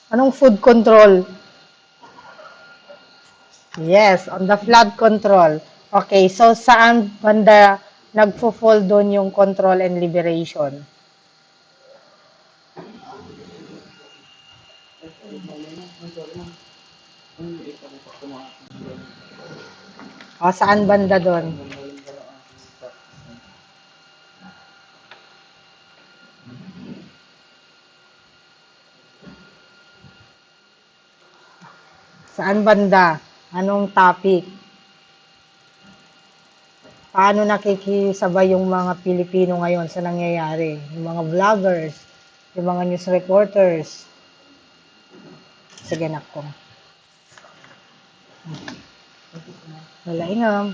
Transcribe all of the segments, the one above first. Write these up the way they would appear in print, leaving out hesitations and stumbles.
Anong food control? Yes, on the flood control. Okay, so saan banda nagfo-fall doon yung control and liberation? O, saan banda doon? Saan banda? Anong topic? Paano nakikisabay yung mga Pilipino ngayon sa nangyayari? Yung mga vloggers, yung mga news reporters. Sige, nako. Wala ingam.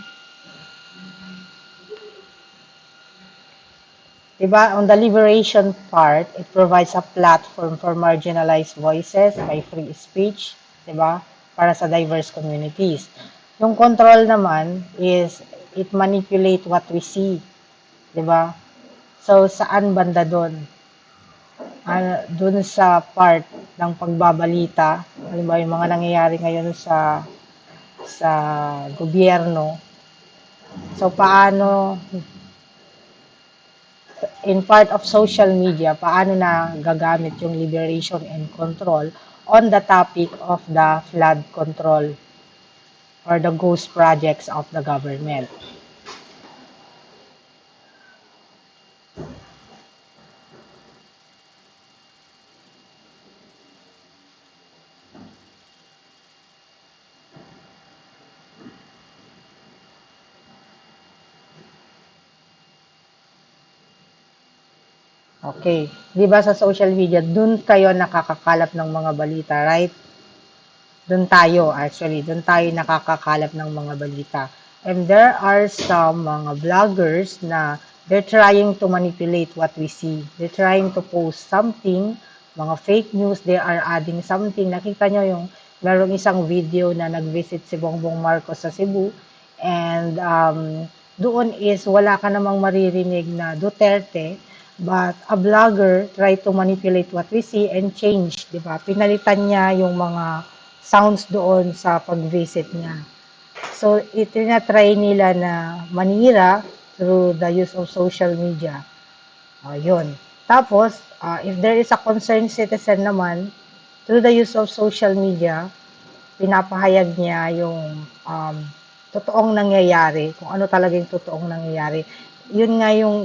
Diba, on the liberation part, it provides a platform for marginalized voices by free speech, diba, para sa diverse communities. Yung control naman is it manipulate what we see, diba? So, saan banda doon? Doon sa part ng pagbabalita, halimbawa yung mga nangyayari ngayon sa gobyerno. So, paano in part of social media, paano na gagamit yung liberation and control on the topic of the flood control or the ghost projects of the government. Okay. Di ba sa social media, dun kayo nakakakalap ng mga balita, right? Dun tayo, actually, dun tayo nakakakalap ng mga balita. And there are some mga vloggers na they're trying to manipulate what we see. They're trying to post something, mga fake news, they are adding something. Nakita nyo yung merong isang video na nag-visit si Bongbong Marcos sa Cebu and doon is wala ka namang maririnig na Duterte, but a vlogger try to manipulate what we see and change, di ba? Pinalitan niya yung mga sounds doon sa pag-visit niya. So, itinatry nila na manira through the use of social media. Yun. Tapos, if there is a concerned citizen naman, through the use of social media, pinapahayag niya yung totoong nangyayari, kung ano talaga yung totoong nangyayari. Yun nga yung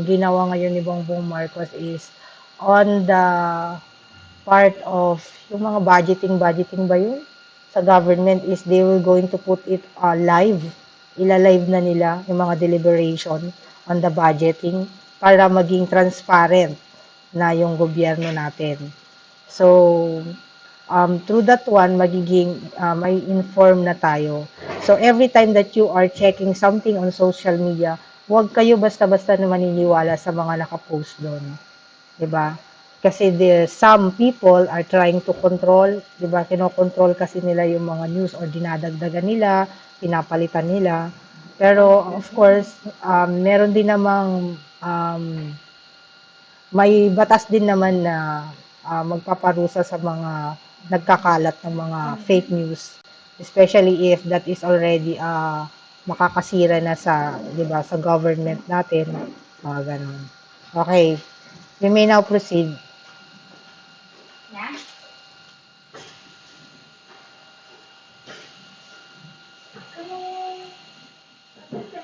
ginawa ngayon ni Bongbong Marcos is on the part of yung mga budgeting ba yun? Sa government is they will going to put it live. Ila-live na nila yung mga deliberation on the budgeting para maging transparent na yung gobyerno natin. So, through that one, magiging may inform na tayo. So, every time that you are checking something on social media, huwag kayo basta-basta na maniniwala sa mga nakapost doon. 'Di ba? Kasi some people are trying to control, 'di ba? Kinokontrol kasi nila yung mga news or dinadagdagan nila, pinapalitan nila. Pero of course, meron din namang may batas din naman na magpaparusa sa mga nagkakalat ng mga fake news, especially if that is already makakasira na sa, 'di ba, sa government natin, mga ganun. Okay, we may now proceed.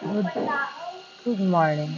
Good, good morning.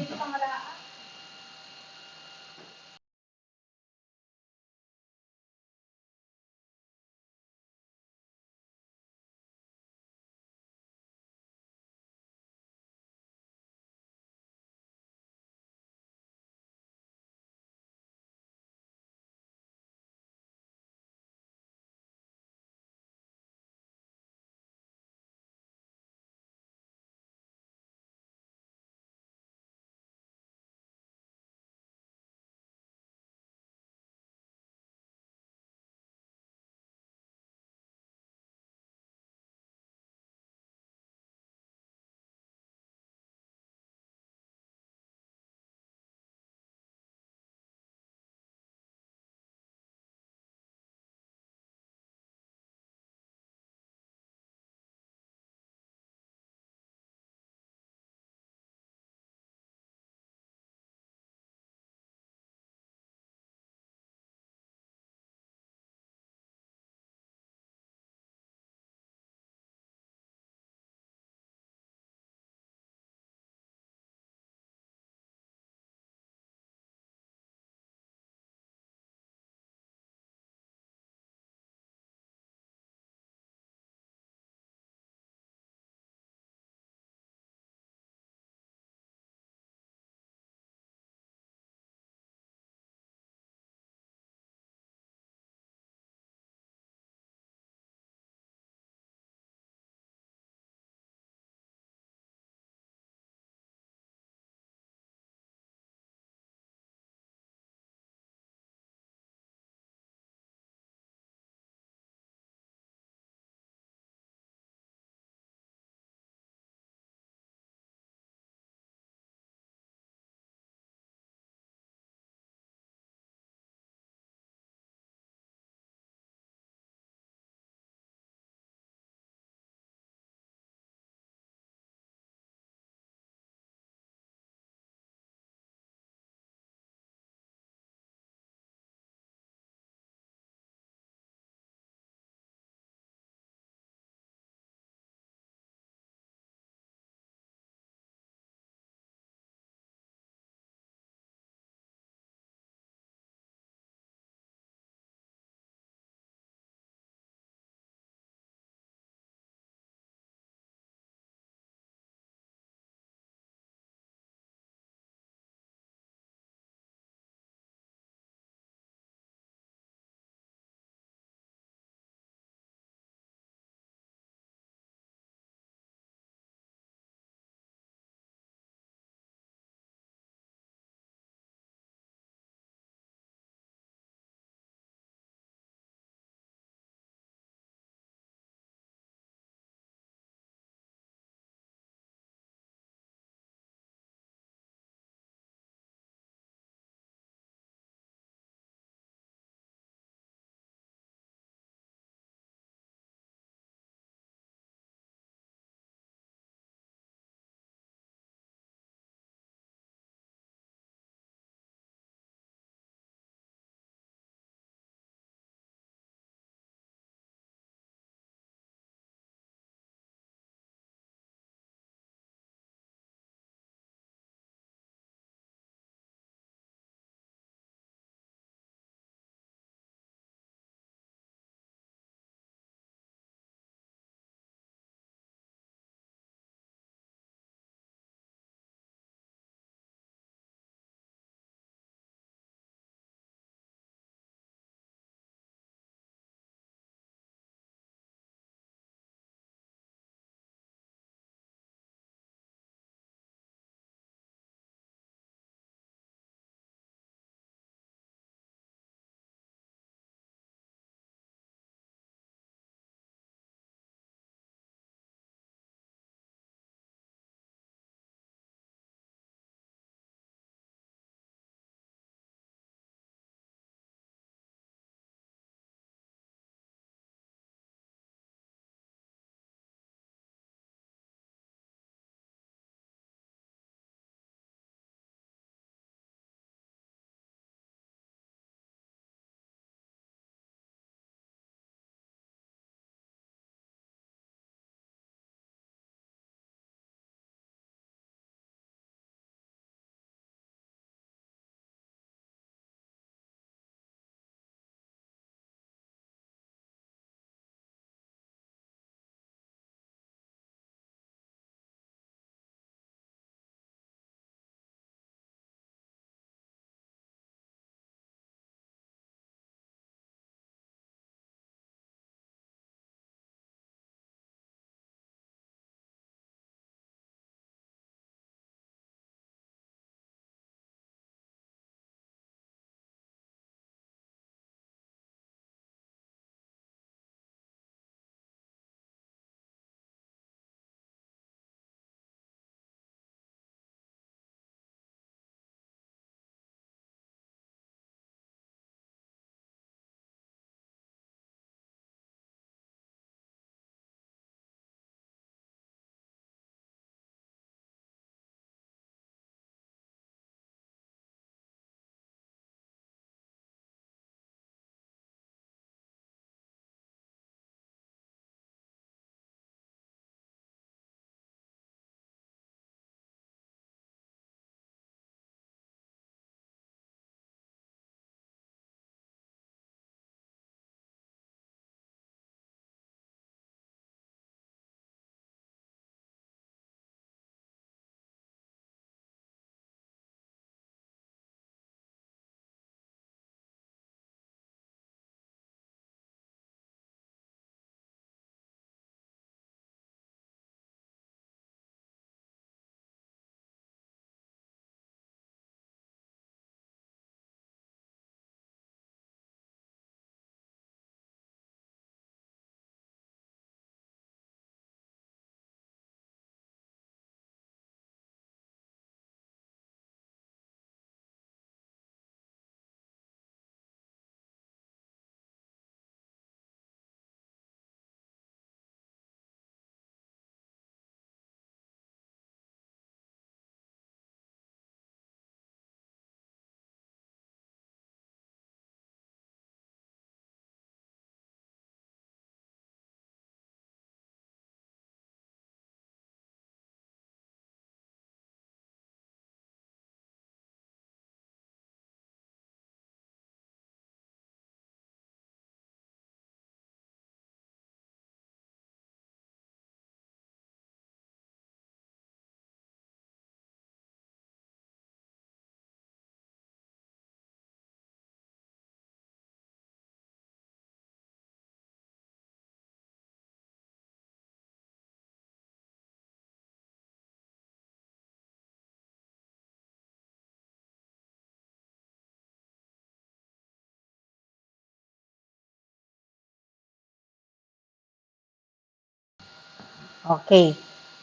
Okay.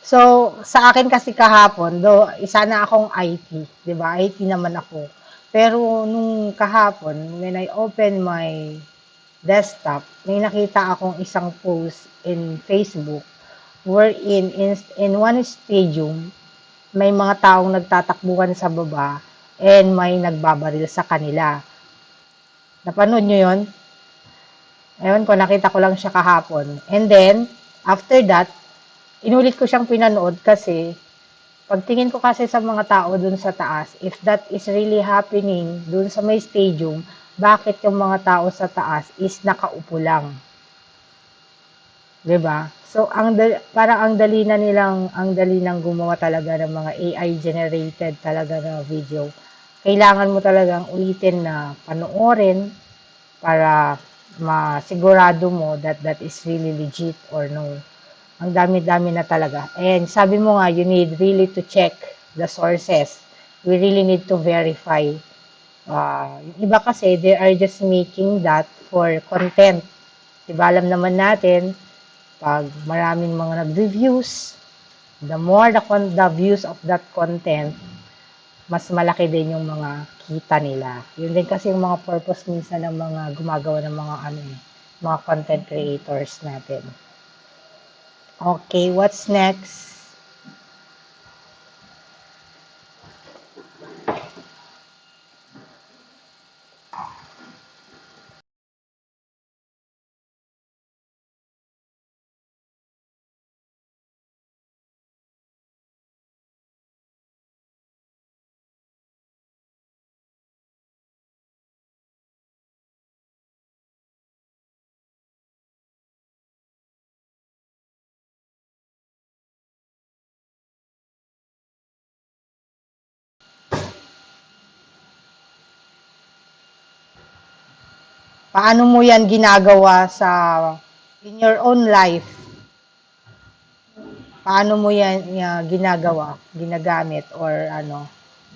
So, sa akin kasi kahapon, do isa na akong IT, 'di ba? IT naman ako. Pero nung kahapon, when I open my desktop, may nakita akong isang post in Facebook wherein in one stadium, may mga taong nagtatakbuhan sa baba and may nagbabaril sa kanila. Napanood nyo yon? Ewan ko, nakita ko lang siya kahapon. And then, after that, inulit ko siyang pinanood kasi pagtingin ko kasi sa mga tao dun sa taas, if that is really happening dun sa may stadium, bakit yung mga tao sa taas is nakaupo lang? 'Di ba? So parang ang dali nang gumawa talaga ng mga AI generated talaga na video. Kailangan mo talagang ulitin na panoorin para masigurado mo that that is really legit or no. Ang dami-dami na talaga. And sabi mo nga, you need really to check the sources. We really need to verify. Yung iba kasi, they are just making that for content. Diba, alam naman natin, pag maraming mga nag-reviews, the more the views of that content, mas malaki din yung mga kita nila. Yun din kasi yung mga purpose minsan ng mga gumagawa ng mga ano, mga content creators natin. Okay, what's next? Paano mo yan ginagawa sa in your own life? Paano mo yan ginagawa, ginagamit, or ano?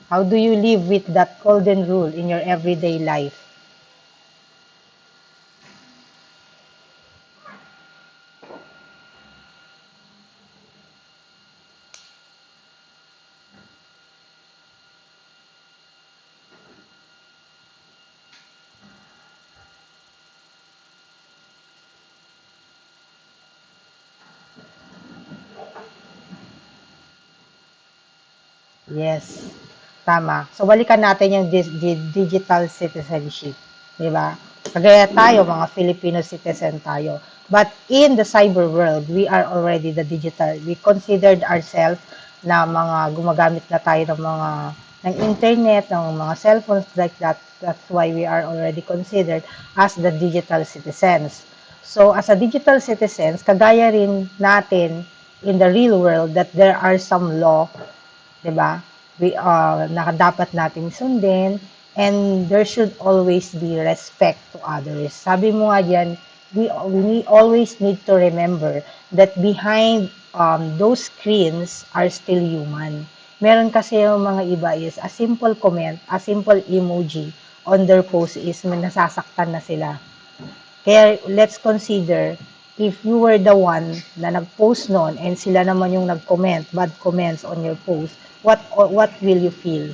How do you live with that golden rule in your everyday life? Yes, tama. So, balikan natin yung digital citizenship. Di ba? Kagaya tayo, mga Filipino citizen tayo. But in the cyber world, we are already the digital. We considered ourselves na mga gumagamit na tayo ng mga ng internet, ng mga cellphones like that. That's why we are already considered as the digital citizens. So, as a digital citizens, kagaya rin natin in the real world that there are some law, 'di ba? Na dapat nating sundin, and there should always be respect to others. Sabi mo nga diyan, we always need to remember that behind those screens are still human. Meron kasi yung mga iba is a simple comment, a simple emoji on their post is nasasaktan na sila. Kaya let's consider if you were the one na nag-post noon and sila naman yung nag-comment, bad comments on your post, what will you feel?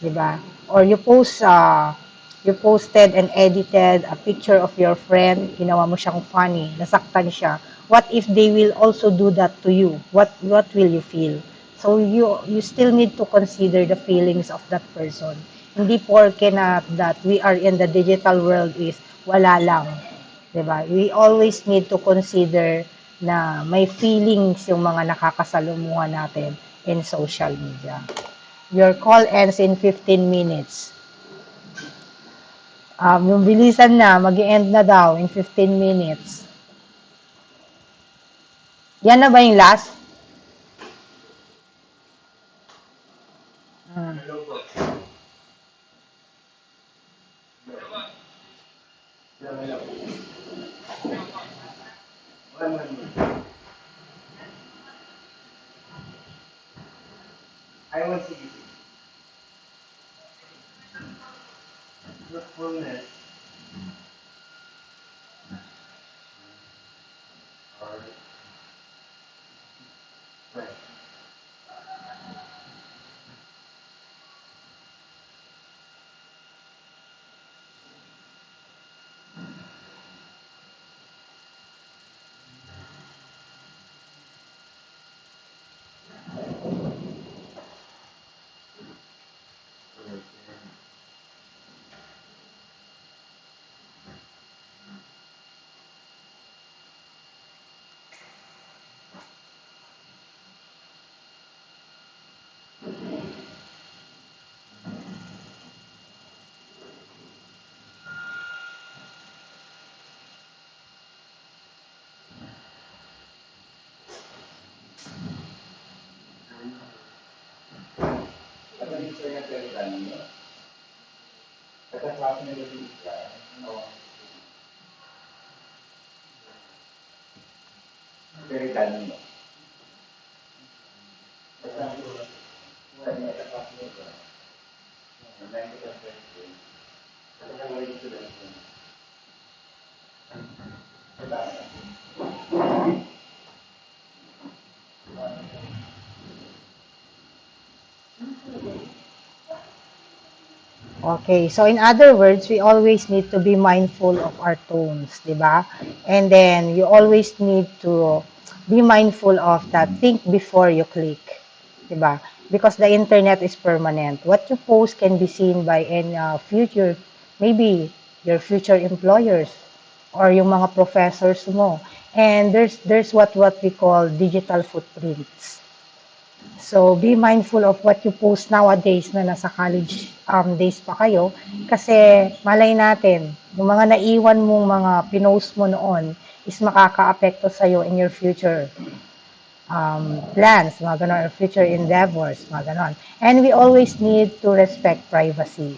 'Di ba? Or you posted and edited a picture of your friend, ginawa mo siyang funny, nasaktan siya. What if they will also do that to you? What will you feel? So you still need to consider the feelings of that person. Hindi porke na that we are in the digital world is wala lang. 'Di ba? We always need to consider na may feelings yung mga nakakasalumuhan natin in social media. Your call ends in 15 minutes. Yung bilisan na, mag-end na daw in 15 minutes. Yan na ba yung last? Hmm. At ang internet telegram niyo, at ang klase nila dito, telegram niyo. At ang wala niya, at ang klase nila, 90%. At ang wala dito lang. Okay, so in other words, we always need to be mindful of our tones, di ba? And then you always need to be mindful of that. Think before you click, di ba? Because the internet is permanent. What you post can be seen by any future, maybe your future employers or yung mga professors mo. And there's what we call digital footprints. So, be mindful of what you post nowadays na nasa college days pa kayo. Kasi, malay natin, yung mga naiwan mong mga pinost mo noon is makaka-apekto sa'yo in your future plans, mga ganon, or future endeavors, mga ganon. And we always need to respect privacy.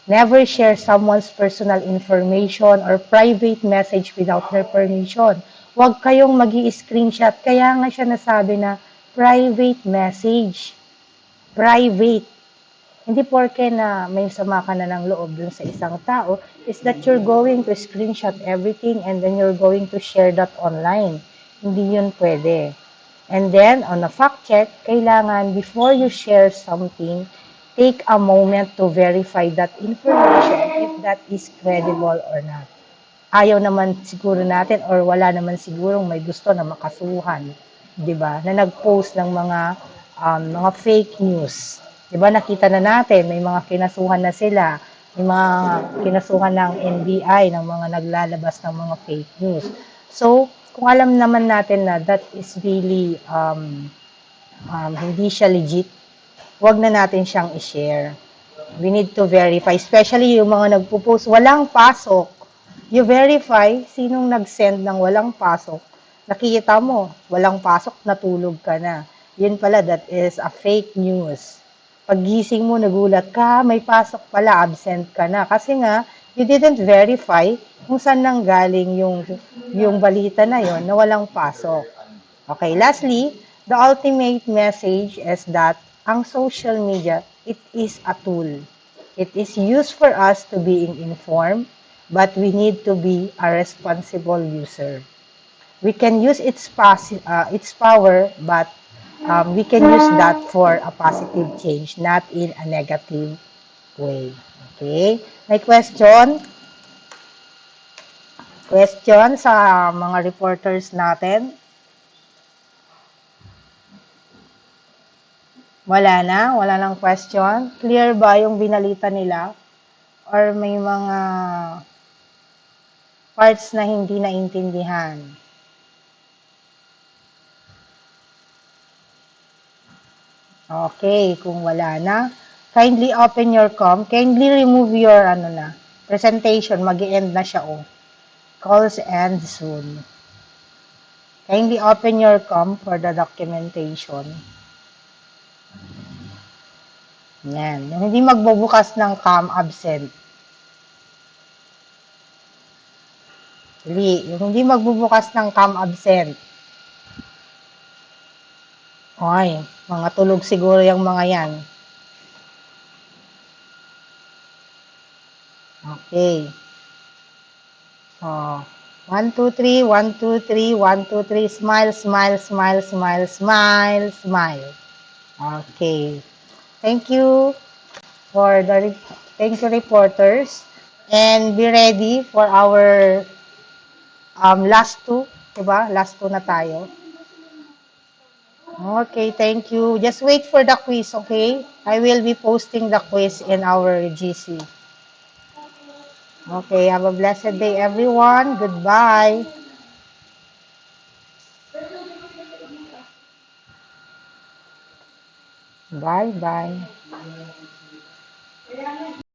Never share someone's personal information or private message without their permission. Huwag kayong mag-i-screenshot. Kaya nga siya nasabi na private message. Private. Hindi porke na may sama ka na ng loob dun sa isang tao, is that you're going to screenshot everything and then you're going to share that online. Hindi yun pwede. And then, on a fact check, kailangan before you share something, take a moment to verify that information if that is credible or not. Ayaw naman siguro natin or wala naman sigurong may gusto na makasuhan, 'di ba? Na nag-post ng mga fake news. 'Di ba nakita na natin may mga kinasuhan na sila, may mga kinasuhan ng NBI ng mga naglalabas ng mga fake news. So, kung alam naman natin na that is really hindi siya legit, wag na natin siyang i-share. We need to verify, especially yung mga nagpo-post, walang pasok. You verify sinong nag-send ng walang pasok. Nakikita mo, walang pasok, natulog ka na. Yun pala, that is a fake news. Paggising mo, nagulat ka, may pasok pala, absent ka na. Kasi nga, you didn't verify kung saan nang galing yung balita na yon na walang pasok. Okay, lastly, the ultimate message is that ang social media, it is a tool. It is used for us to being informed, but we need to be a responsible user. We can use its power, but we can use that for a positive change, not in a negative way. Okay? May question? Question sa mga reporters natin? Wala na? Wala nang question? Clear ba yung binalita nila? Or may mga parts na hindi naintindihan? Okay, kung wala na, kindly open your kindly remove your presentation, mag-end na siya Calls end soon. Kindly open your for the documentation. Yan. Yung hindi magbubukas ng absent. Yung hindi magbubukas ng absent. Okay, mga tulog siguro yung mga yan. Okay. Oh. 1, 2, 3, 1, 2, 3, 1, 2, 3. Smile, smile, smile, smile, smile, smile. Okay. Thank you for thank you reporters. And be ready for our last two. Diba? Last two na tayo. Okay, thank you. Just wait for the quiz, okay? I will be posting the quiz in our GC. Okay, have a blessed day, everyone. Goodbye. Bye-bye.